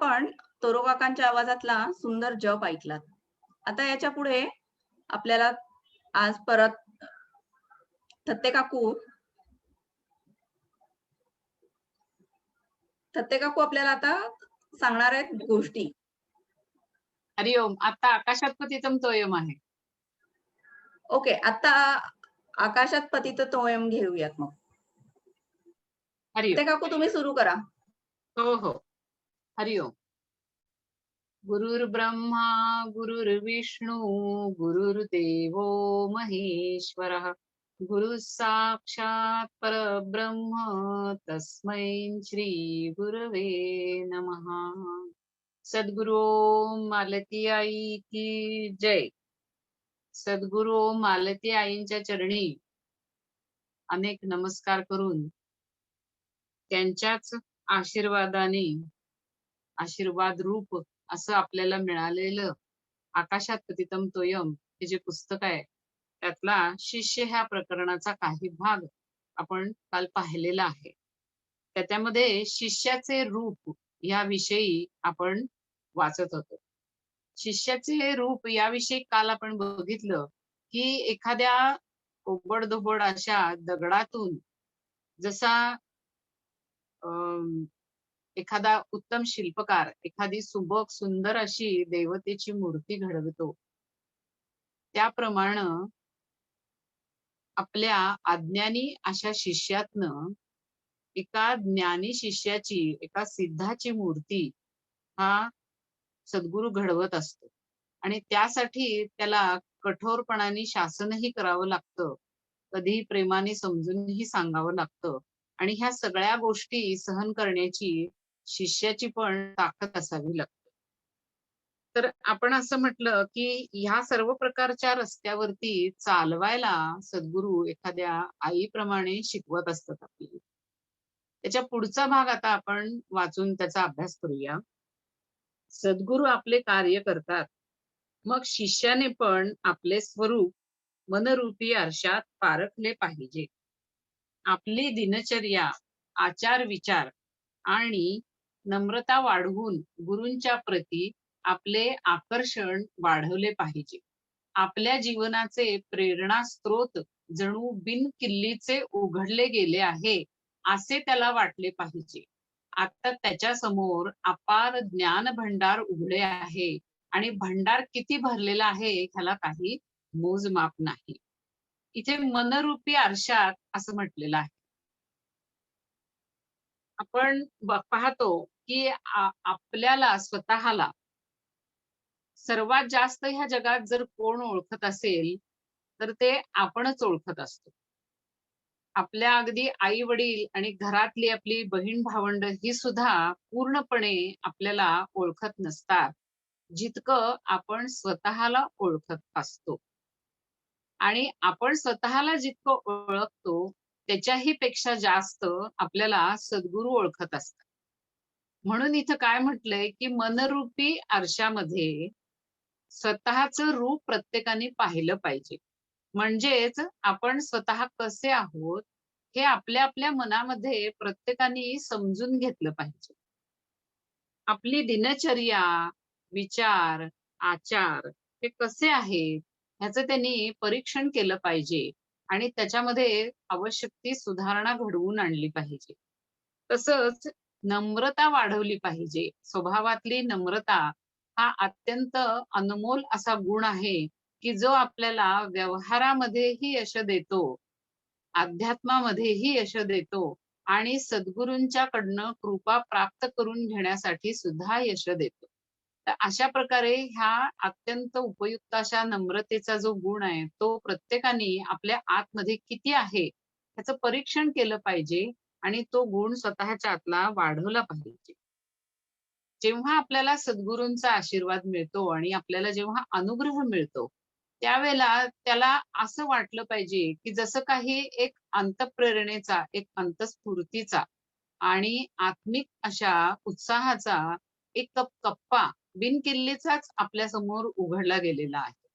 आपण तोरो काकांच्या आवाजातला सुंदर जप ऐकलात. आता याच्या पुढे आपल्याला आज परत थत्ते काकू थत्ते काकू आपल्याला आता सांगणार आहेत गोष्टी. हरिओम. आता आकाशात पतितम तोयम आहे. ओके, आता आकाशात पतित तोयम घेऊयात मग. हरिओम. थत्ते काकू तुम्ही सुरू करा. हो हो. हरिओम. गुरुर्ब्रह्मा गुरुर्विष्णू गुरुर्देवो महेश्वरः गुरु साक्षात परब्रह्म तस्मै श्री गुरवे नमः. सद्गुरु मालती आई की जय. सद्गुरु मालती आईंच्या चरणी अनेक नमस्कार करून त्यांच्याच आशीर्वादाने आशीर्वाद रूप असं आपल्याला मिळालेलं आकाशात पतितम तोयम हे जे पुस्तक आहे त्यातला शिष्य ह्या प्रकरणाचा काही भाग आपण काल पाहिलेला आहे. त्यामध्ये शिष्याचे रूप याविषयी आपण वाचत होतो. शिष्याचे रूप याविषयी काल आपण बघितलं की एखाद्या ओबडधोबड अशा दगडातून जसा एखादा उत्तम शिल्पकार एखादी सुबक सुंदर अशी देवतेची मूर्ती घडवतो, त्याप्रमाणे आपल्या अज्ञानी अशा शिष्यातनं एका ज्ञानी शिष्याची एका सिद्धाची मूर्ती हा सद्गुरु घडवत असतो आणि त्यासाठी त्याला कठोरपणाने शासनही करावं लागतं, कधी प्रेमाने समजूनही सांगावं लागतं आणि ह्या सगळ्या गोष्टी सहन करण्याची शिष्याची पण ताकद असावी लागते. तर आपण असं म्हटलं की ह्या सर्व प्रकारच्या रस्त्यावरती चालवायला सद्गुरु एखाद्या आईप्रमाणे शिकवत असतात आपल्याला. त्याच्या पुढचा भाग आता आपण वाचून त्याचा अभ्यास करूया. सद्गुरु आपले कार्य करतात, मग शिष्याने पण आपले स्वरूप मनरूपी आरशात पारखले पाहिजे. आपली दिनचर्या, आचार विचार आणि नम्रता वाढवून गुरूंच्या प्रती आपले आकर्षण वाढवले पाहिजे. आपल्या जीवनाचे प्रेरणा स्त्रोत जणू बिनकिल्लीचे उघडले गेले आहे असे त्याला वाटले पाहिजे. आता त्याच्या समोर अपार ज्ञान भंडार उघडे आहे आणि भंडार किती भरलेला आहे ह्याला काही मोजमाप नाही. इथे मनरूपी आरशात असं म्हटलेलं आहे. आपण पाहतो की आपल्याला स्वतःला सर्वात जास्त ह्या जगात जर कोण ओळखत असेल तर ते आपणच ओळखत असतो. आपल्या अगदी आई वडील आणि घरातली आपली बहीण भावंड ही सुद्धा पूर्णपणे आपल्याला ओळखत नसतात जितकं आपण स्वतःला ओळखत असतो. आणि आपण स्वतःला जितकं ओळखतो त्याच्याही पेक्षा जास्त आपल्याला सद्गुरु ओळखत असतात. म्हणून इथं काय म्हटलंय की मनरूपी आरशामध्ये स्वतःचं रूप प्रत्येकाने पाहिलं पाहिजे. म्हणजेच आपण स्वतः कसे आहोत हे आपल्या आपल्या मनामध्ये प्रत्येकाने समजून घेतलं पाहिजे. आपली दिनचर्या, विचार, आचार हे कसे आहेत ह्याचं त्यांनी परीक्षण केलं पाहिजे आणि त्याच्यामध्ये आवश्यक ती सुधारणा घडवून आणली पाहिजे. तसंच नम्रता वाढवली पाहिजे. स्वभावातली नम्रता हा अत्यंत अनमोल असा गुण आहे की जो आपल्याला व्यवहारामध्येही यश देतो, अध्यात्मामध्येही यश देतो आणि सद्गुरूंच्याकडनं कृपा प्राप्त करून घेण्यासाठी सुद्धा यश देतो. तर अशा प्रकारे ह्या अत्यंत उपयुक्त अशा नम्रतेचा जो गुण आहे तो प्रत्येकाने आपल्या आतमध्ये किती आहे ह्याचं परीक्षण केलं पाहिजे आणि तो गुण स्वतःच्या आतला वाढवला पाहिजे. जेव्हा आपल्याला सद्गुरूंचा आशीर्वाद मिळतो आणि आपल्याला जेव्हा अनुग्रह मिळतो त्यावेळेला त्याला असं वाटलं पाहिजे की जसं काही एक अंतःप्रेरणेचा, एक अंतस्फूर्तीचा आणि आत्मिक अशा उत्साहाचा एक कप्पा बिनकिल्लीचाच आपल्या समोर उघडला गेलेला आहे.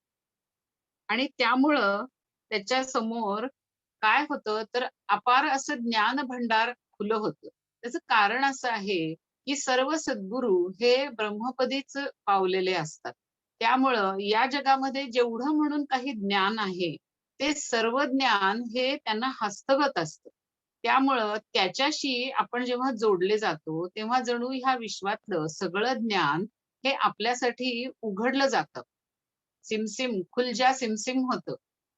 आणि त्यामुळं त्याच्या समोर काय होतं तर अपार असं ज्ञान भंडार खुलं होतं. त्याचं कारण असं आहे की सर्व सद्गुरू हे ब्रह्मपदीच पावलेले असतात. त्यामुळं या जगामध्ये जेवढं म्हणून काही ज्ञान आहे, ते सर्व ज्ञान हे त्यांना हस्तगत असतं. त्यामुळं त्याच्याशी आपण जेव्हा जोडले जातो, तेव्हा जणू ह्या विश्वातलं सगळं ज्ञान हे आपल्यासाठी उघडलं जातं. सिमसिम खुल सिमसिम होतं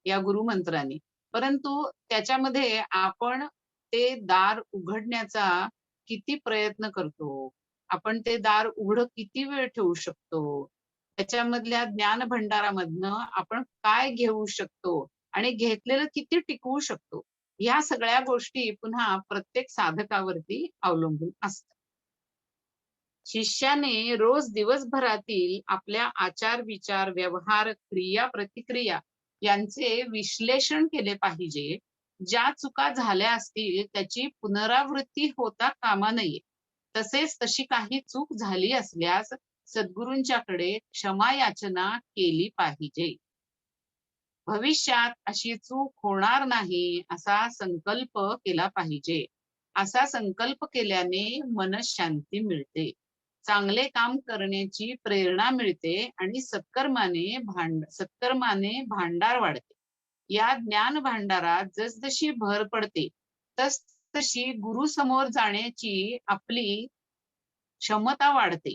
या गुरुमंत्राने. परंतु त्याच्यामध्ये आपण ते दार उघडण्याचा किती प्रयत्न करतो? आपण ते दार उघडं किती वेळ ठेवू शकतो? त्याच्यामधल्या ज्ञान भंडारामधनं आपण काय घेऊ शकतो? आणि घेतलेलं किती टिकवू शकतो? ह्या सगळ्या गोष्टी पुन्हा प्रत्येक साधकावरती अवलंबून असतात. शिष्याने रोज दिवसभरातील आपल्या आचार विचार व्यवहार क्रिया प्रतिक्रिया यांचे विश्लेषण केले पाहिजे. ज्या चुका झाल्या असतील त्याची पुनरावृत्ती होता कामा नये. तसेच तशी काही चूक झाली असल्यास सद्गुरूंच्याकडे क्षमा याचना केली पाहिजे. भविष्यात अशी चूक होणार नाही असा संकल्प केला पाहिजे. असा संकल्प केल्याने मनःशांती मिळते. चांगले काम करण्याची प्रेरणा मिळते आणि सत्कर्माने भांडार वाढते. या ज्ञान भांडारात जसजशी भर पडते, तस तशी गुरु समोर जाण्याची आपली क्षमता वाढते.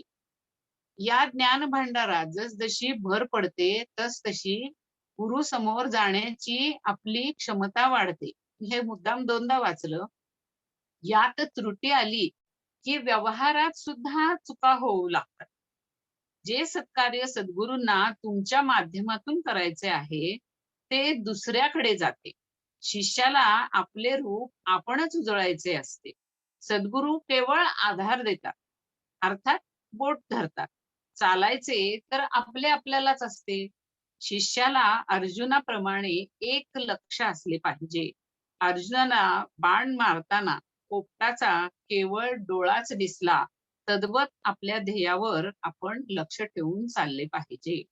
या ज्ञान भांडारात जसजशी भर पडते, तसतशी गुरु समोर जाण्याची आपली क्षमता वाढते. हे मुद्दाम दोनदा वाचलं. यात त्रुटी आली की व्यवहारात सुद्धा चुका होऊ लागतात. जे सत्कार्य सद्गुरूंना तुमच्या माध्यमातून करायचे आहे, ते दुसऱ्याकडे जाते. शिष्याला आपले रूप आपणच उजळायचे असते. सद्गुरू केवळ आधार देतात, अर्थात बोट धरतात. चालायचे तर आपल्यालाच असते. शिष्याला अर्जुनाप्रमाणे एक लक्ष असले पाहिजे. अर्जुनाला बाण मारताना पोपटाचा केवळ डोळाच दिसला, तद्वत आपल्या ध्येयावर आपण लक्ष ठेवून चालले पाहिजे.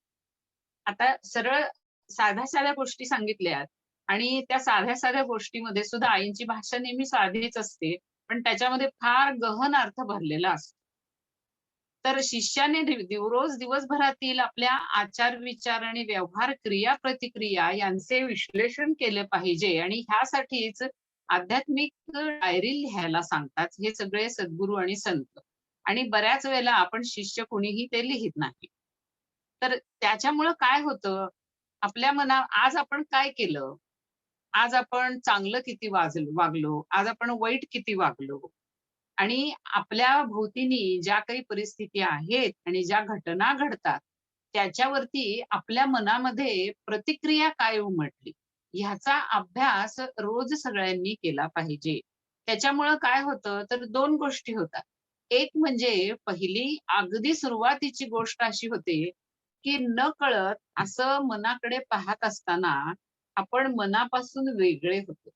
आता सरळ साध्या-साध्या गोष्टी सांगितल्यात आणि त्या साध्या-साध्या गोष्टीमध्ये सुद्धा आईंची भाषा नेहमी साधीच असते, पण त्याच्यामध्ये फार गहन अर्थ भरलेला असतो. तर शिष्याने रोज दिवसभरातील आपल्या आचार विचार आणि व्यवहार क्रिया प्रतिक्रिया यांचे विश्लेषण केले पाहिजे आणि ह्यासाठीच आध्यात्मिक डायरी लिहायला सांगतात हे सगळे सद्गुरू आणि संत. आणि बऱ्याच वेळेला आपण शिष्य कोणीही ते लिहित नाही. तर त्याच्यामुळं काय होतं, आपल्या आज आपण काय केलं? आज आपण चांगलं किती वागलो? आज आपण वाईट किती वागलो? आणि आपल्या भोवतीने ज्या काही परिस्थिती आहेत आणि ज्या घटना घडतात, त्याच्यावरती आपल्या मनामध्ये प्रतिक्रिया काय उमटली, ह्याचा अभ्यास रोज सगळ्यांनी केला पाहिजे. त्याच्यामुळं काय होतं, तर 2 गोष्टी होतात. एक म्हणजे पहिली अगदी सुरुवातीची गोष्ट अशी होते, की नकळत असं मनाकडे पाहत असताना आपण मनापासून वेगळे होतो.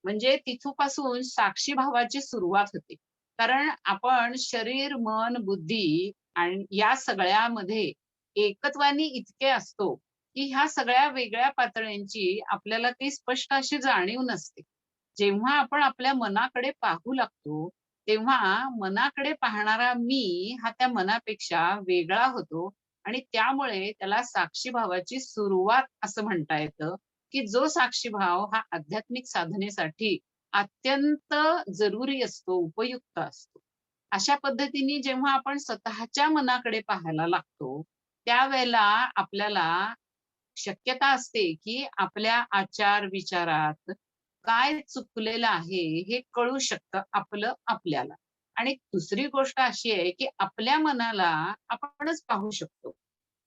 म्हणजे तिथपासून साक्षी भावाची सुरुवात होते. कारण आपण शरीर, मन, बुद्धी आणि या सगळ्यामध्ये एकत्वाने इतके असतो, की ह्या सगळ्या वेगळ्या पातळ्यांची आपल्याला काही स्पष्ट अशी जाणीव नसते. जेव्हा आपण आपल्या मनाकडे पाहू लागतो, तेव्हा मनाकडे पाहणारा मी हा त्या मनापेक्षा वेगळा होतो आणि त्यामुळे त्याला साक्षीभावाची सुरुवात असं म्हणता येतं, की जो साक्षीभाव हा आध्यात्मिक साधनेसाठी अत्यंत जरुरी असतो, उपयुक्त असतो. अशा पद्धतीने जेव्हा आपण स्वतःच्या मनाकडे पाहायला लागतो, त्यावेळेला आपल्याला शक्यता असते, की आपल्या आचार-विचारात काय चुकलेलं आहे, हे कळू शकतं आपल्याला. आणि दुसरी गोष्ट अशी आहे, की आपल्या मनाला आपणच पाहू शकतो.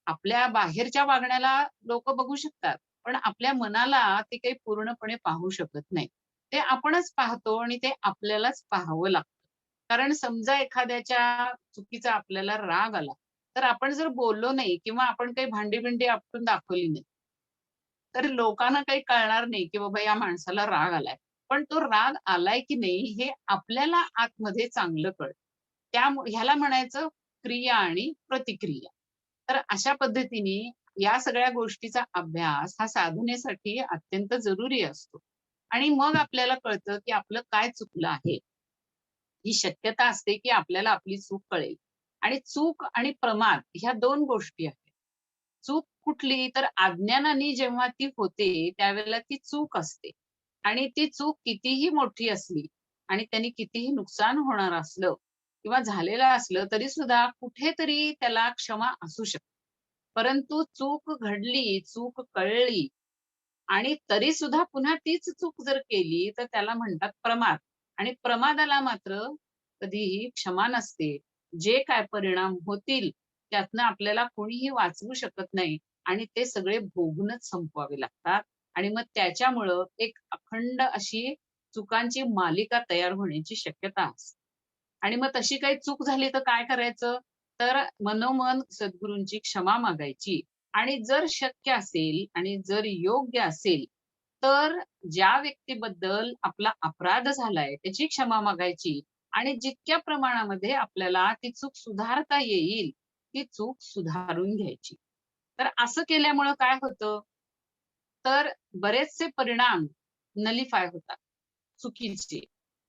आपल्या बाहेरच्या वागण्याला लोकं बघू शकतात, पण आपल्या मनाला ते काही पूर्णपणे पाहू शकत नाही. ते आपणच पाहतो आणि ते आपल्यालाच पाहावं लागतं. कारण समजा एखाद्याच्या चुकीचा आपल्याला राग आला, तर आपण जर बोललो नाही किंवा आपण काही भांडी-बिंडी आपटून दाखवली नाही, तर लोकांना काही कळणार नाही, की बाबा या माणसाला राग आलाय. पण तो राग आलाय की नाही हे आपल्याला आतमध्ये चांगलं कळतं. ह्याला म्हणायचं क्रिया आणि प्रतिक्रिया. तर अशा पद्धतीने या सगळ्या गोष्टीचा अभ्यास हा साधनेसाठी अत्यंत जरुरी असतो. आणि मग आपल्याला कळतं, की आपलं काय चुकलं आहे. ही शक्यता असते की आपल्याला आपली चूक कळेल. आणि चूक आणि प्रमाद ह्या 2 गोष्टी आहेत. चूक कुठली? तर अज्ञानाने जेव्हा ती होते, त्यावेळेला ती चूक असते. आणि ती चूक कितीही मोठी असली आणि त्यांनी कितीही नुकसान होणार असलं किंवा झालेलं असलं, तरी सुद्धा कुठेतरी त्याला क्षमा असू शकते. परंतु चूक घडली, चूक कळली आणि तरी सुद्धा पुन्हा तीच चूक जर केली, तर त्याला म्हणतात प्रमाद. आणि प्रमादाला मात्र कधीही क्षमा नसते. जे काय परिणाम होतील, त्यातनं आपल्याला कोणीही वाचवू शकत नाही आणि ते सगळे भोगूनच संपवावे लागतात. आणि मग त्याच्यामुळं एक अखंड अशी चुकांची मालिका तयार होण्याची शक्यता असते. आणि मग तशी काही चूक झाली तर काय करायचं? तर मनोमन सद्गुरूंची क्षमा मागायची आणि जर शक्य असेल आणि जर योग्य असेल, तर ज्या व्यक्तीबद्दल आपला अपराध झालाय त्याची क्षमा मागायची आणि जितक्या प्रमाणामध्ये आपल्याला ती चूक सुधारता येईल, ती चूक सुधारून घ्यायची. तर असं केल्यामुळं काय होतं, तर बरेचसे परिणाम नलिफाय होतात, चुकीचे.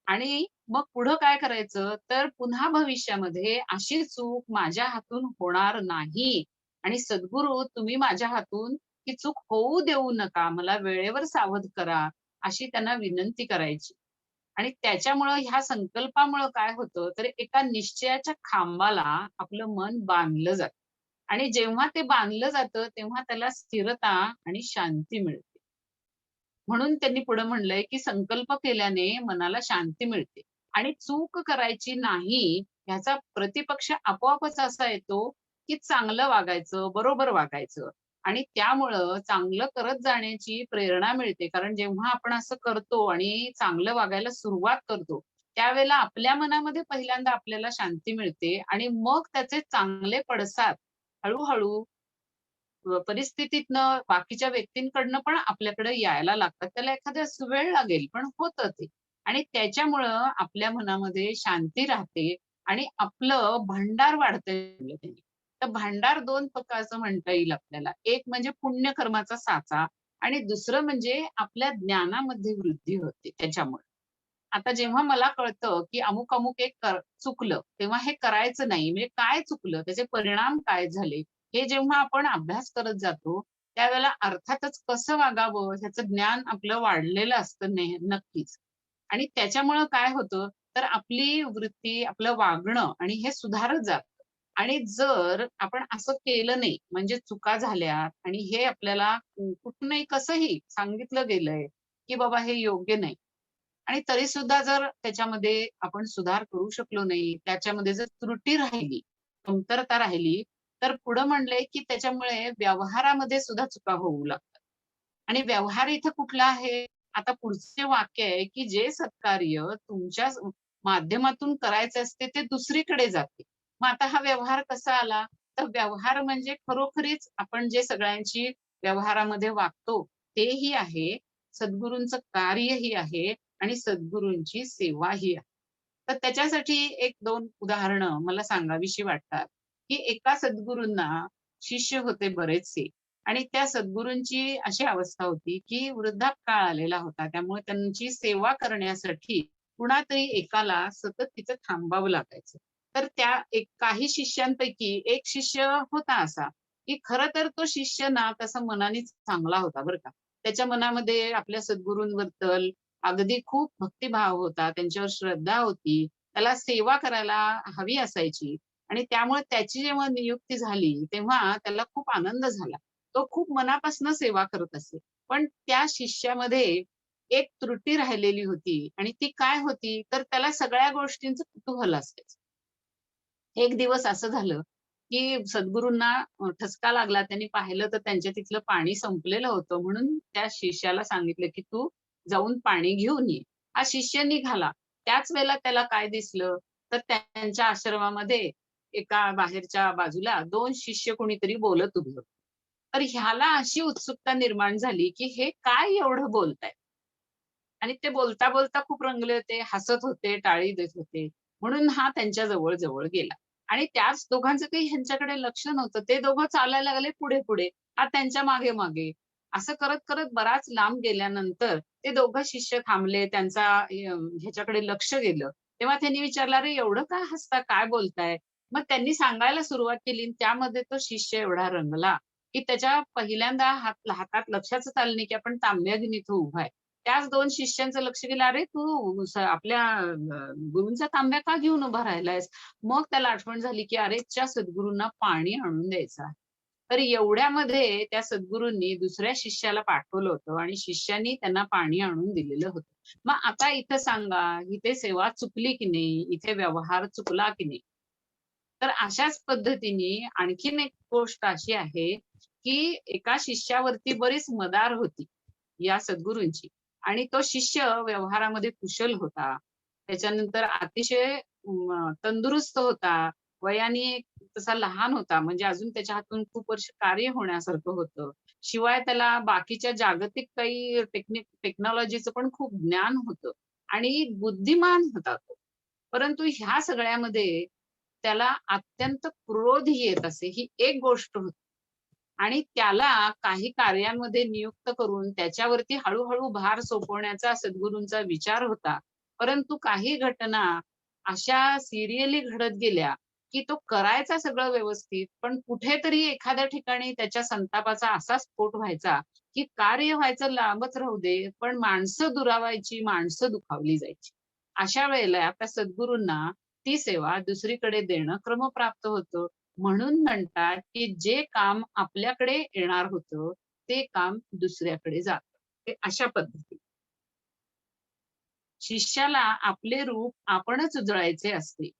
आणि मग पुढं काय करायचं, तर पुन्हा भविष्यामध्ये अशी चूक माझ्या हातून होणार नाही आणि सद्गुरू तुम्ही माझ्या हातून ही चूक होऊ देऊ नका. मला वेळेवर सावध करा, अशी त्यांना विनंती करायची. आणि त्याच्यामुळं ह्या संकल्पामुळं काय होतं, तर एका निश्चयाच्या खांबाला आपलं मन बांधलं जातं. आणि जेव्हा ते बांधलं जातं, तेव्हा त्याला स्थिरता आणि शांती मिळते. म्हणून त्यांनी पुढे म्हणलंय, की संकल्प केल्याने मनाला शांती मिळते आणि चूक करायची नाही ह्याचा प्रतिपक्ष आपोआपच असा येतो, की चांगलं वागायचं, बरोबर वागायचं आणि त्यामुळं चांगलं करत जाण्याची प्रेरणा मिळते. कारण जेव्हा आपण असं करतो आणि चांगलं वागायला सुरुवात करतो, त्यावेळेला आपल्या मनामध्ये पहिल्यांदा आपल्याला शांती मिळते आणि मग त्याचे चांगले पडसाद हळू परिस्थितीतनं बाकीच्या व्यक्तींकडनं पण आपल्याकडे यायला लागतात. त्याला एखाद्या वेळेस वेळ लागेल, पण होतं ते. आणि त्याच्यामुळं आपल्या मनामध्ये शांती राहते आणि आपलं भांडार वाढतंय म्हणलं त्यांनी. तर भांडार 2 प्रकारचं म्हणता येईल आपल्याला. एक म्हणजे पुण्यकर्माचा साचा आणि दुसरं म्हणजे आपल्या ज्ञानामध्ये वृद्धी होते त्याच्यामुळे. आता जेव्हा मला कळतं, की अमुक-अमुक एक चुकलं, तेव्हा हे करायचं नाही. म्हणजे काय चुकलं? त्याचे परिणाम काय झाले? हे जेव्हा आपण अभ्यास करत जातो, त्यावेळेला अर्थातच कसं वागावं ह्याचं ज्ञान आपलं वाढलेलं असतं नक्कीच. आणि त्याच्यामुळं काय होतं, तर आपली वृत्ती, आपलं वागणं आणि हे सुधारत जातं. आणि जर आपण असं केलं नाही, म्हणजे चुका झाल्यात आणि हे आपल्याला कुठूनही कसंही सांगितलं गेलंय, की बाबा हे योग्य नाही. आणि तरीसुद्धा जर त्याच्यामध्ये आपण सुधार करू शकलो नाही, त्याच्यामध्ये जर त्रुटी राहिली, कमतरता राहिली, तर पुढं म्हणलंय, की त्याच्यामुळे व्यवहारामध्ये सुद्धा चुका होऊ लागतात. आणि व्यवहार इथं कुठला आहे? आता पुढचे वाक्य आहे, की जे सत्कार्य तुमच्या माध्यमातून करायचं असते ते दुसरीकडे जाते. मग आता हा व्यवहार कसा आला? तर व्यवहार म्हणजे खरोखरीच आपण जे सगळ्यांची व्यवहारामध्ये वागतो तेही आहे, सद्गुरूंचं कार्यही आहे आणि सद्गुरूंची सेवाही आहे. तर त्याच्यासाठी 1-2 उदाहरणं मला सांगावीशी वाटतात, की एका सद्गुरूंना शिष्य होते बरेचसे आणि त्या सद्गुरूंची अशी अवस्था होती, की वृद्धापकाळ आलेला होता. त्यामुळे त्यांची सेवा करण्यासाठी कुणातरी एकाला सतत तिथं थांबावं लागायचं. तर त्या काही शिष्यांपैकी एक शिष्य होता असा, की खरं तर तो शिष्य ना तसा मनाने चांगला होता बरं का. त्याच्या मनामध्ये आपल्या सद्गुरूंबद्दल अगदी खूप भक्तिभाव होता, त्यांच्यावर श्रद्धा होती. त्याला सेवा करायला हवी असायची आणि त्यामुळे त्याची जेव्हा नियुक्ती झाली, तेव्हा त्याला खूप आनंद झाला. तो खूप मनापासून सेवा करत असे. पण त्या शिष्यामध्ये एक त्रुटी राहिलेली होती आणि ती काय होती, तर त्याला सगळ्या गोष्टींचं कुतूहल असायचं. एक दिवस असं झालं, की सद्गुरूंना ठसका लागला. त्यांनी पाहिलं तर त्यांच्या तिथलं पाणी संपलेलं होतं. म्हणून त्या शिष्याला सांगितलं, की "तू जाऊन पाणी घेऊन ये." हा शिष्य निघाला. त्याच वेळेला त्याला काय दिसलं, तर त्यांच्या आश्रमामध्ये एका बाहेरच्या बाजूला 2 शिष्य कोणीतरी बोलत उभे होते. तर ह्याला अशी उत्सुकता निर्माण झाली, की हे काय एवढं बोलतायत? आणि ते बोलता-बोलता खूप रंगले होते, हसत होते, टाळी देत होते. म्हणून हा त्यांच्या जवळ-जवळ गेला. आणि त्याच दोघांचं काही ह्यांच्याकडे लक्ष नव्हतं. ते दोघं चालायला लागले पुढे-पुढे. हा त्यांच्या मागे-मागे. असं करत-करत बराच लांब गेल्यानंतर ते दोघं शिष्य थांबले. त्यांचा ह्याच्याकडे लक्ष गेलं. तेव्हा त्यांनी विचारलं, "अरे एवढं का हसता? काय बोलताय?" मग त्यांनी सांगायला सुरुवात केली आणि त्यामध्ये तो शिष्य एवढा रंगला, की त्याच्या पहिल्यांदा हातात लक्षातच आलं नाही, की आपण तांब्या घेऊन इथं उभा आहे. त्याच 2 शिष्यांचं लक्ष गेलं, "अरे तू आपल्या गुरूंचा तांब्या का घेऊन उभा राहिलायस?" मग त्याला आठवण झाली, की अरे सद्गुरूंना पाणी आणून द्यायचं आहे. तर एवढ्यामध्ये त्या सद्गुरूंनी दुसऱ्या शिष्याला पाठवलं होतं आणि शिष्यानी त्यांना पाणी आणून दिलेलं होतं. मग आता इथं सांगा, इथे सेवा चुकली की नाही? इथे व्यवहार चुकला की नाही? तर अशाच पद्धतीने आणखीन एक गोष्ट अशी आहे, की एका शिष्यावरती बरीच मदार होती, या सद्गुरूंची आणि तो शिष्य व्यवहारामध्ये कुशल होता. त्याच्यानंतर अतिशय तंदुरुस्त होता. वयाने तसा लहान होता, म्हणजे अजून त्याच्या हातून खूप वर्ष कार्य होण्यासारखं होतं. शिवाय त्याला बाकीच्या जागतिक काही टेक्नॉलॉजीचं पण खूप ज्ञान होतं आणि बुद्धिमान होता तो. परंतु ह्या सगळ्यामध्ये त्याला अत्यंत क्रोध येत असे, ही एक गोष्ट होती. आणि त्याला काही कार्यांमध्ये नियुक्त करून त्याच्यावरती हळू भार सोपवण्याचा सद्गुरूंचा विचार होता. परंतु काही घटना अशा सिरियली घडत गेल्या, की तो करायचा सगळं व्यवस्थित, पण कुठेतरी एखाद्या ठिकाणी त्याच्या संतापाचा असा स्फोट व्हायचा, की कार्य व्हायचं लांबच राहू दे, पण माणसं दुरावायची, माणसं दुखावली जायची. अशा वेळेला त्या सद्गुरूंना ती सेवा दुसरीकडे देणं क्रमप्राप्त होतं. म्हणून म्हणतात, की जे काम आपल्याकडे येणार होतं, ते काम दुसऱ्याकडे जातं. ते अशा पद्धतीने. शिष्याला आपले रूप आपणच उजळायचे असते.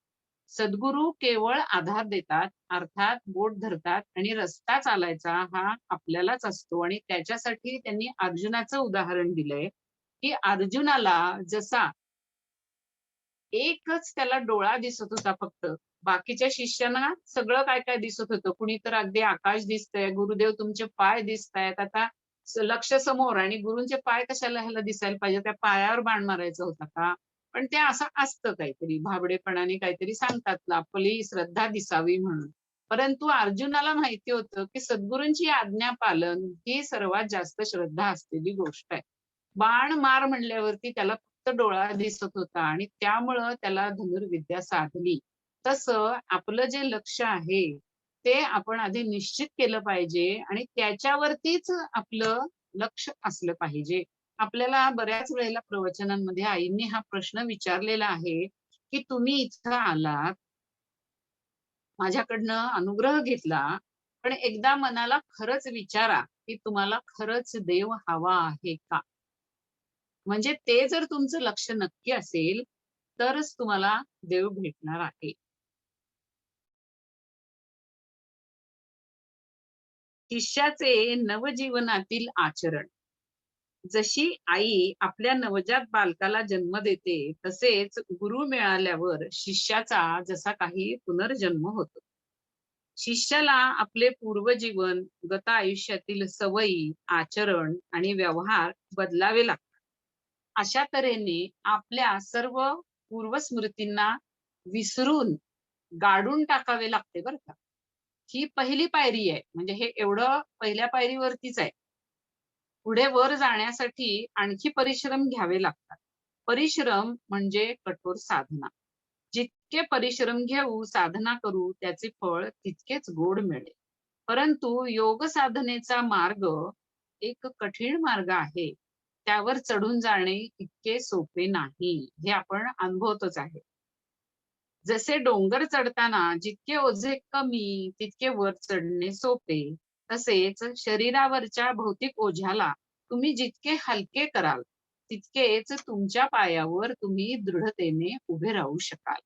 सद्गुरू केवळ आधार देतात, अर्थात बोट धरतात आणि रस्ता चालायचा हा आपल्यालाच असतो आणि त्याच्यासाठी त्यांनी अर्जुनाचं उदाहरण दिलंय, की अर्जुनाला जसा एकच त्याला डोळा दिसत होता फक्त. बाकीच्या शिष्यांना सगळं काय-काय दिसत होतं. कुणी तर अगदी आकाश दिसतंय, गुरुदेव तुमचे पाय दिसतायत. आता लक्ष समोर आणि गुरूंचे पाय कशाला ह्याला दिसायला पाहिजे? त्या पायावर बाण मारायचा होता का? पण ते असं असतं काहीतरी भाबडेपणाने काहीतरी सांगतात आपली श्रद्धा दिसावी म्हणून. परंतु अर्जुनाला माहिती होतं, की सद्गुरूंची आज्ञा पालन ही सर्वात जास्त श्रद्धा असलेली गोष्ट आहे. बाण मार म्हणल्यावरती त्याला फक्त डोळा दिसत होता आणि त्यामुळं त्याला धनुर्विद्या साधली. तसं आपलं जे लक्ष आहे, ते आपण आधी निश्चित केलं पाहिजे आणि त्याच्यावरतीच आपलं लक्ष असलं पाहिजे. आपल्याला बऱ्याच वेळेला प्रवचनांमध्ये आईंनी हा प्रश्न विचारलेला आहे, की तुम्ही इथं आलात, माझ्याकडनं अनुग्रह घेतला, पण एकदा मनाला खरंच विचारा, की तुम्हाला खरंच देव हवा आहे का? म्हणजे ते जर तुमचं लक्ष नक्की असेल, तरच तुम्हाला देव भेटणार आहे. शिष्याचे नवजीवनातील आचरण. जशी आई आपल्या नवजात बालकाला जन्म देते, तसेच गुरु मिळाल्यावर शिष्याचा जसा काही पुनर्जन्म होतो. शिष्याला आपले पूर्वजीवन, गत आयुष्यातील सवयी, आचरण आणि व्यवहार बदलावे लागतात. अशा तऱ्हेने आपल्या सर्व पूर्वस्मृतींना विसरून गाडून टाकावे लागते बरं का. ही पहिली पायरी आहे. म्हणजे हे एवढं पहिल्या पायरीवरतीच आहे. पुढे वर जाण्यासाठी आणखी परिश्रम घ्यावे लागतात. परिश्रम म्हणजे कठोर साधना. जितके परिश्रम घेऊ, साधना करू, त्याचे फळ तितकेच गोड मिळेल. परंतु योग साधनेचा मार्ग एक कठीण मार्ग आहे. त्यावर चढून जाणे इतके सोपे नाही. हे आपण अनुभवतच आहे. जसे डोंगर चढताना जितके ओझे कमी, तितके वर चढणे सोपे. तसेच शरीरावरच्या भौतिक ओझ्याला तुम्ही जितके हलके कराल, तितकेच तुमच्या पायावर तुम्ही दृढतेने उभे राहू शकाल.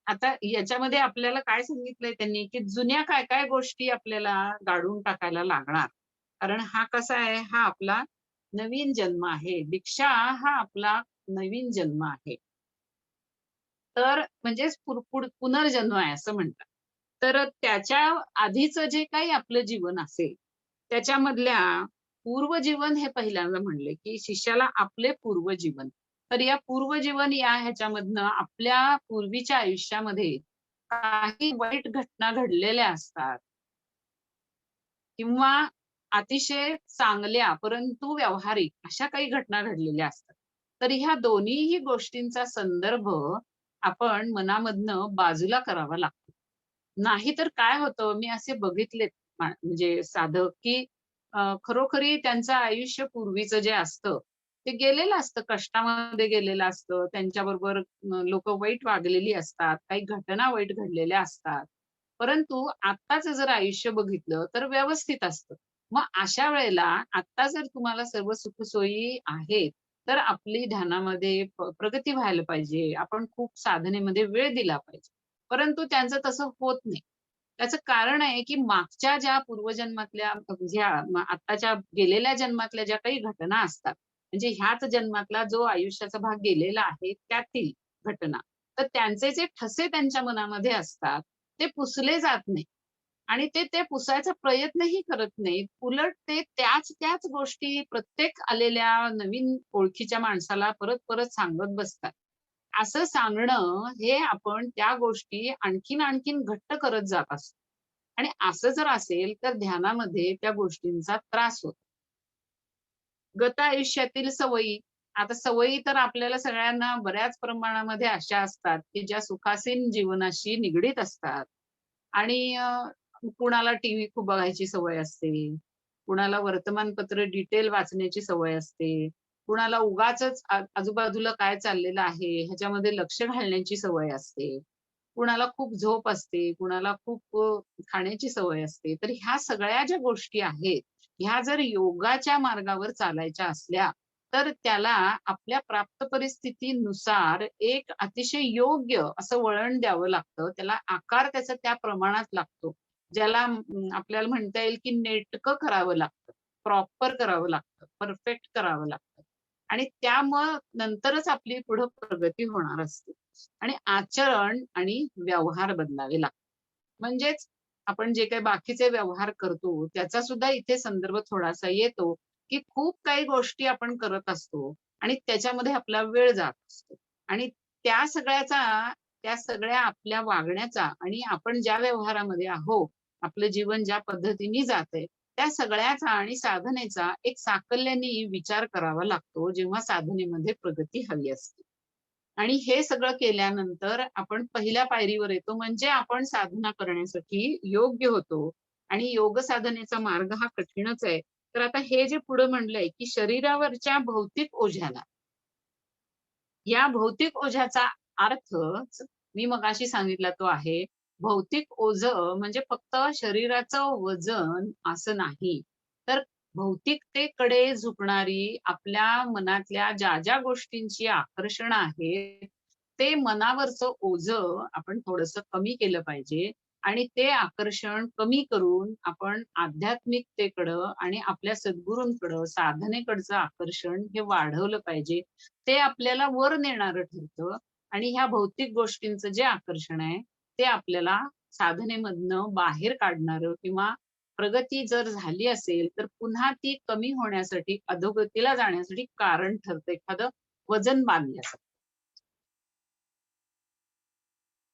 आता याच्यामध्ये आपल्याला काय सांगितलंय त्यांनी, की जुन्या काय-काय गोष्टी आपल्याला गाडून टाकायला लागणार. कारण हा कसा आहे, हा आपला नवीन जन्म आहे. दीक्षा हा आपला नवीन जन्म आहे. तर म्हणजेच पुनर्जन्म आहे असं म्हणतात. तर त्याच्या आधीचं जे काही आपलं जीवन असेल, त्याच्यामधल्या पूर्वजीवन हे पहिल्यांदा म्हणले, की शिष्याला आपले पूर्वजीवन. तर या पूर्वजीवन या ह्याच्यामधनं आपल्या पूर्वीच्या आयुष्यामध्ये काही वाईट घटना घडलेल्या असतात किंवा अतिशय चांगल्या परंतु व्यावहारिक अशा काही घटना घडलेल्या असतात. तर ह्या दोन्हीही गोष्टींचा संदर्भ आपण मनामधनं बाजूला करावा लागतो. नाहीतर काय होतं, मी असे बघितलेत म्हणजे साधक, की खरोखरी त्यांचं आयुष्य पूर्वीचं जे असतं, ते गेलेलं असतं, कष्टामध्ये गेलेलं असतं. त्यांच्याबरोबर लोकं वाईट वागलेली असतात, काही घटना वाईट घडलेल्या असतात. परंतु आत्ताचं जर आयुष्य बघितलं, तर व्यवस्थित असतं. मग अशा वेळेला आत्ता जर तुम्हाला सर्व सुखसोयी आहेत, तर आपली ध्यानामध्ये प्रगती व्हायला पाहिजे. आपण खूप साधनेमध्ये वेळ दिला पाहिजे. परंतु त्यांचं तसं होत नाही. त्याचं कारण आहे, की मागच्या ज्या पूर्वजन्मातल्या ज्या आत्ताच्या गेलेल्या जन्मातल्या ज्या काही घटना असतात, म्हणजे ह्याच जन्मातला जो आयुष्याचा भाग गेलेला आहे, त्यातील घटना. तर त्यांचे जे ठसे त्यांच्या मनामध्ये असतात, ते पुसले जात नाही. आणि ते पुसायचा प्रयत्नही करत नाहीत. उलट ते त्याच गोष्टी प्रत्येक आलेल्या नवीन ओळखीच्या माणसाला परत सांगत बसतात. असं सांगणं हे आपण त्या गोष्टी आणखीन घट्ट करत जात असतो. आणि असं जर असेल तर ध्यानामध्ये त्या गोष्टींचा त्रास होतो. गत आयुष्यातील सवयी, आता सवयी तर आपल्याला सगळ्यांना बऱ्याच प्रमाणामध्ये अशा असतात, की ज्या सुखासीन जीवनाशी निगडीत असतात. आणि कुणाला टीव्ही खूप बघायची सवय असते. कुणाला वर्तमानपत्र डिटेल वाचण्याची सवय असते. कुणाला उगाचच आजूबाजूला काय चाललेलं आहे ह्याच्यामध्ये लक्ष घालण्याची सवय असते. कुणाला खूप झोप असते, कुणाला खूप खाण्याची सवय असते. तर ह्या सगळ्या ज्या गोष्टी आहेत, ह्या जर योगाच्या मार्गावर चालायच्या असल्या, तर त्याला आपल्या प्राप्त परिस्थितीनुसार एक अतिशय योग्य असं वळण द्यावं लागतं. त्याला आकार त्याचा त्या प्रमाणात लागतो. ज्याला आपल्याला म्हणता येईल, की नेटकं करावं लागतं. प्रॉपर करावं लागतं. परफेक्ट करावं लागतं. आणि त्यामुळं नंतरच आपली पुढं प्रगती होणार असते. आणि आचरण आणि व्यवहार बदलावे लागतात. म्हणजेच आपण जे काही बाकीचे व्यवहार करतो, त्याचा सुद्धा इथे संदर्भ थोडासा येतो, की खूप काही गोष्टी आपण करत असतो आणि त्याच्यामध्ये आपला वेळ जात असतो. आणि त्या सगळ्याचा त्या सगळ्या आपल्या वागण्याचा आणि आपण ज्या व्यवहारामध्ये आहोत, आपलं जीवन ज्या पद्धतीने जातंय, त्या सगळ्याचा आणि साधनेचा एक साकल्याने विचार करावा लागतो, जेव्हा साधनेमध्ये प्रगती हवी असते. आणि हे सगळं केल्यानंतर आपण पहिल्या पायरीवर येतो, म्हणजे आपण साधना करण्यासाठी योग्य होतो. आणि योग साधनेचा मार्ग हा कठीणच आहे. तर आता हे जे पुढे म्हणलंय, की शरीरावरच्या भौतिक ओझ्याला, या भौतिक ओझ्याचा अर्थच मी मगाशी सांगितला तो आहे. भौतिक ओझं म्हणजे फक्त शरीराचं वजन असं नाही. तर भौतिकतेकडे झुकणारी आपल्या मनातल्या ज्या गोष्टींची आकर्षण आहेत, ते मनावरचं ओझं आपण थोडंसं कमी केलं पाहिजे. आणि ते आकर्षण कमी करून आपण आध्यात्मिकतेकडं आणि आपल्या सद्गुरूंकडं, साधनेकडचं आकर्षण हे वाढवलं पाहिजे. ते आपल्याला वर नेणारं ठरतं आणि ह्या भौतिक गोष्टींचं जे आकर्षण आहे, ते आपल्याला साधनेमधनं बाहेर काढणारं किंवा प्रगती जर झाली असेल, तर पुन्हा ती कमी होण्यासाठी, अधोगतीला जाण्यासाठी कारण ठरतं, एखादं वजन बांधल्यासारखं.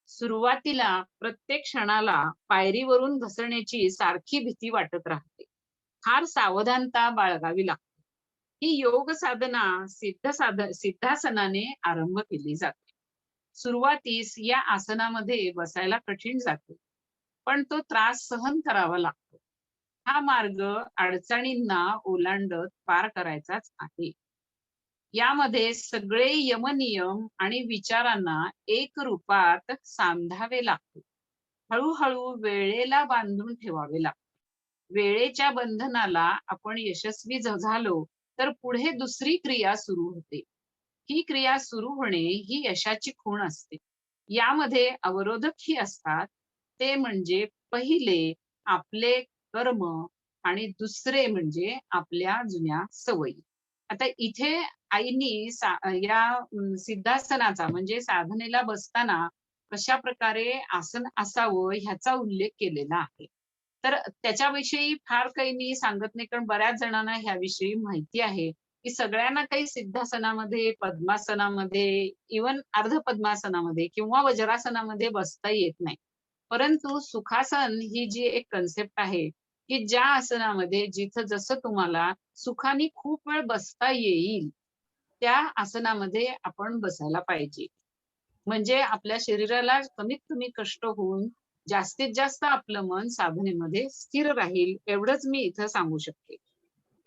सुरुवातीला प्रत्येक क्षणाला पायरीवरून घसरण्याची सारखी भीती वाटत राहते. फार सावधानता बाळगावी लागते. ही योग साधना सिद्धासनाने आरंभ केली जाते. सुरुवातीस या आसनामध्ये बसायला कठीण जाते, पण तो त्रास सहन करावा लागतो. हा मार्ग अडचणींना ओलांडत पार करायचाच आहे. यामध्ये सगळे यमनियम आणि विचारांना एक रूपात सांधावे लागते. हळूहळू वेळेला बांधून ठेवावे लागते. वेळेच्या बंधनाला आपण यशस्वी झालो, तर पुढे दुसरी क्रिया सुरू होते. ही क्रिया सुरू होणे ही यशाची खूण असते. यामध्ये अवरोधकही असतात. ते म्हणजे पहिले आपले कर्म आणि दुसरे म्हणजे आपल्या जुन्या सवयी. आता इथे आईनी या सिद्धासनाचा म्हणजे साधनेला बसताना कशाप्रकारे आसन असावं ह्याचा उल्लेख केलेला आहे. तर त्याच्याविषयी फार काही मी सांगत नाही, कारण बऱ्याच जणांना ह्याविषयी माहिती आहे, की सगळ्यांना काही सिद्धासनामध्ये, पद्मासनामध्ये, इव्हन अर्ध पद्मासनामध्ये किंवा वज्रासनामध्ये बसता येत नाही. परंतु सुखासन ही जी एक कन्सेप्ट आहे, की ज्या आसनामध्ये जिथं जसं तुम्हाला सुखाने खूप वेळ बसता येईल, त्या आसनामध्ये आपण बसायला पाहिजे. म्हणजे आपल्या शरीराला कमीत कमी कष्ट होऊन जास्तीत जास्त आपलं मन साधनेमध्ये स्थिर राहील, एवढंच मी इथं सांगू शकते.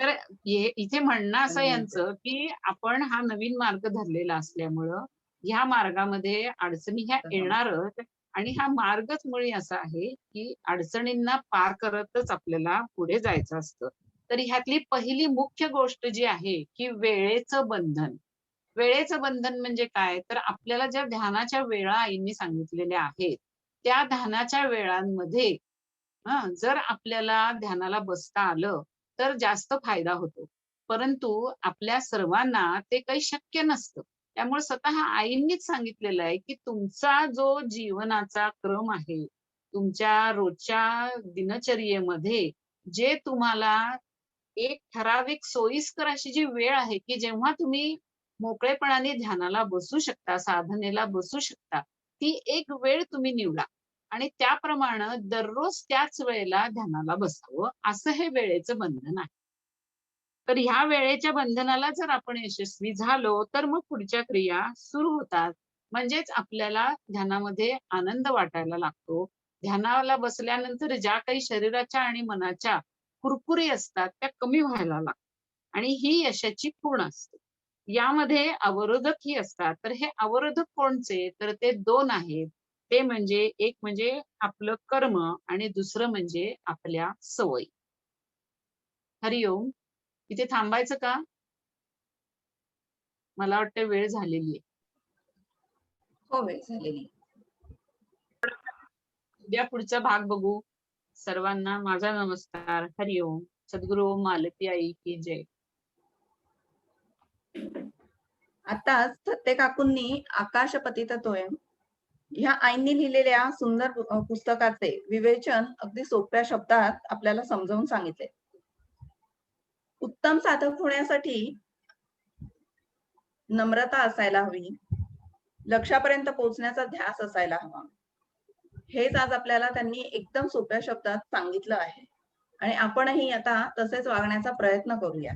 तर इथे म्हणणं असं यांचं, की आपण हा नवीन मार्ग धरलेला असल्यामुळं ह्या मार्गामध्ये अडचणी ह्या येणारच आणि हा मार्गच मुळी असा आहे, की अडचणींना पार करतच आपल्याला पुढे जायचं असतं. तर ह्यातली पहिली मुख्य गोष्ट जी आहे, की वेळेचं बंधन. वेळेचं बंधन म्हणजे काय? तर आपल्याला ज्या ध्यानाच्या वेळा आईंनी सांगितलेल्या आहेत, त्या ध्यानाच्या वेळांमध्ये जर आपल्याला ध्यानाला बसता आलं, तर जास्त फायदा होतो. परंतु आपल्या सर्वांना ते काही शक्य नसतं. त्यामुळे स्वतः आईंनीच सांगितलेलं आहे, की तुमचा जो जीवनाचा क्रम आहे, तुमच्या रोजच्या दिनचर्येमध्ये जे तुम्हाला एक ठराविक सोयीस्कर अशी जी वेळ आहे, की जेव्हा तुम्ही मोकळेपणाने ध्यानाला बसू शकता, साधनेला बसू शकता, ती एक वेळ तुम्ही निवडा आणि त्याप्रमाणे दररोज त्याच वेळेला ध्यानाला बसावं, असं हे वेळेचं बंधन आहे. तर ह्या वेळेच्या बंधनाला जर आपण यशस्वी झालो, तर मग पुढच्या क्रिया सुरू होतात. म्हणजेच आपल्याला ध्यानामध्ये आनंद वाटायला लागतो. ध्यानाला बसल्यानंतर ज्या काही शरीराच्या आणि मनाच्या कुरकुरी असतात, त्या कमी व्हायला लागतात आणि ही यशाची खूण असते. यामध्ये अवरोधकही असतात. तर हे अवरोधक कोणचे? तर ते 2 आहेत. ते म्हणजे एक म्हणजे आपलं कर्म आणि दुसरं म्हणजे आपल्या सवयी. हरिओम. इथे थांबायचं का? मला वाटतं वेळ झालेली आहे. हो, वेळ झालेली. उद्या पुढचा भाग बघू. सर्वांना माझा नमस्कार. हरिओम. सद्गुरू ओम मालती आई की जय. आताच थत्ते काकूंनी आकाश पतित तोयम ह्या आईंनी लिहिलेल्या सुंदर पुस्तकाचे विवेचन अगदी सोप्या शब्दात आपल्याला समजावून सांगितले. उत्तम साधक होण्यासाठी नम्रता असायला हवी, लक्ष्यापर्यंत पोहोचण्याचा ध्यास असायला हवा. हेच आज आपल्याला त्यांनी एकदम सोप्या शब्दात सांगितलं आहे आणि आपणही आता तसेच वागण्याचा प्रयत्न करूया.